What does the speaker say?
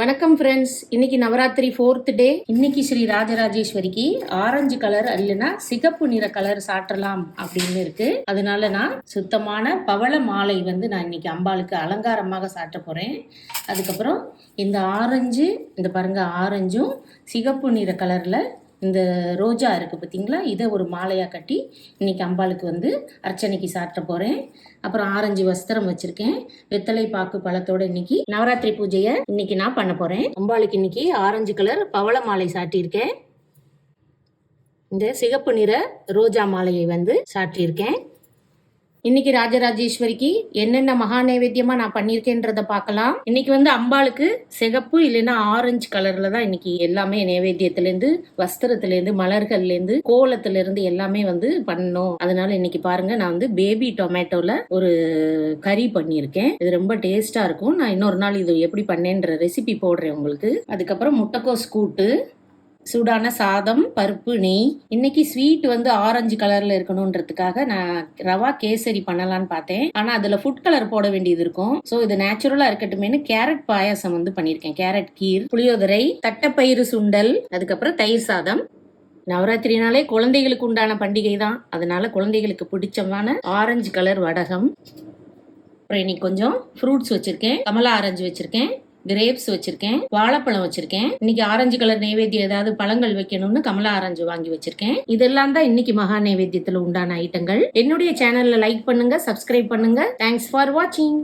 வணக்கம் ஃப்ரெண்ட்ஸ். இன்னைக்கு நவராத்திரி 4th டே. இன்னைக்கு ஸ்ரீ ராஜராஜேஸ்வரிக்கு ஆரஞ்சு கலர் இல்லைன்னா சிகப்பு நிற கலர் சாற்றலாம் அப்படின்னு இருக்கு. அதனால நான் சுத்தமான பவள மாலை நான் இன்னைக்கு அம்பாளுக்கு அலங்காரமாக சாட்ட போறேன். அதுக்கப்புறம் இந்த ஆரஞ்சு, இந்த பாருங்க, ஆரஞ்சும் சிகப்பு நிற கலர்ல இந்த ரோஜா இருக்குது பார்த்தீங்களா, இதை ஒரு மாலையாக கட்டி இன்றைக்கி அம்பாளுக்கு அர்ச்சனைக்கு சாட்ட போகிறேன். அப்புறம் ஆரஞ்சு வஸ்திரம் வச்சுருக்கேன். வெத்தலை பாக்கு பழத்தோடு இன்றைக்கி நவராத்திரி பூஜையை இன்றைக்கி நான் பண்ண போகிறேன். அம்பாளுக்கு இன்றைக்கி ஆரஞ்சு கலர் பவள மாலை சாட்டியிருக்கேன். இந்த சிகப்பு நிற ரோஜா மாலையை சாட்டியிருக்கேன். இன்னைக்கு ராஜராஜேஸ்வரிக்கு என்னென்ன மகா நைவேத்தியமா நான் பண்ணியிருக்கேன்றத பார்க்கலாம். இன்னைக்கு அம்பாளுக்கு சிகப்பு இல்லைன்னா ஆரஞ்சு கலர்ல தான் இன்னைக்கு எல்லாமே நைவேத்தியத்திலேருந்து, வஸ்திரத்திலேருந்து, மலர்கள்லேருந்து, கோலத்திலேருந்து எல்லாமே பண்ணணும். அதனால இன்னைக்கு பாருங்க, நான் பேபி டொமேட்டோல ஒரு கறி பண்ணியிருக்கேன். இது ரொம்ப டேஸ்டா இருக்கும். நான் இன்னொரு நாள் இது எப்படி பண்ணேன்ற ரெசிபி போடுறேன் உங்களுக்கு. அதுக்கப்புறம் முட்டைக்கோஸ் கூட்டு, சூடான சாதம், பருப்பு, நெய். இன்னைக்கு ஸ்வீட் ஆரஞ்சு கலர்ல இருக்கணும்ன்றதுக்காக நான் ரவா கேசரி பண்ணலான்னு பார்த்தேன். ஆனா அதுல ஃபுட் கலர் போட வேண்டியது இருக்கும். ஸோ இது நேச்சுரலா இருக்கட்டுமேனு கேரட் பாயாசம் பண்ணியிருக்கேன். கேரட் கீர், புளியோதரை, தட்டைப்பயிறு சுண்டல், அதுக்கப்புறம் தயிர் சாதம். நவராத்திரினாலே குழந்தைகளுக்கு உண்டான பண்டிகை தான். அதனால குழந்தைகளுக்கு பிடிச்சமான ஆரஞ்சு கலர் வடகம். அப்புறம் இன்னைக்கு கொஞ்சம் ஃப்ரூட்ஸ் வச்சிருக்கேன். கமலா ஆரஞ்சு வச்சிருக்கேன், கிரேப்ஸ் வச்சிருக்கேன், வாழைப்பழம் வச்சிருக்கேன். இன்னைக்கு ஆரஞ்சு கலர் நைவேத்தியம் ஏதாவது பழங்கள் வைக்கணும்னு கமலா ஆரஞ்சு வாங்கி வச்சிருக்கேன். இதெல்லாம் தான் இன்னைக்கு மகா நைவேத்தியத்துல உண்டான ஐட்டங்கள். என்னுடைய சேனல்ல லைக் பண்ணுங்க, சப்ஸ்கிரைப் பண்ணுங்க. தேங்க்ஸ் ஃபார் வாட்சிங்.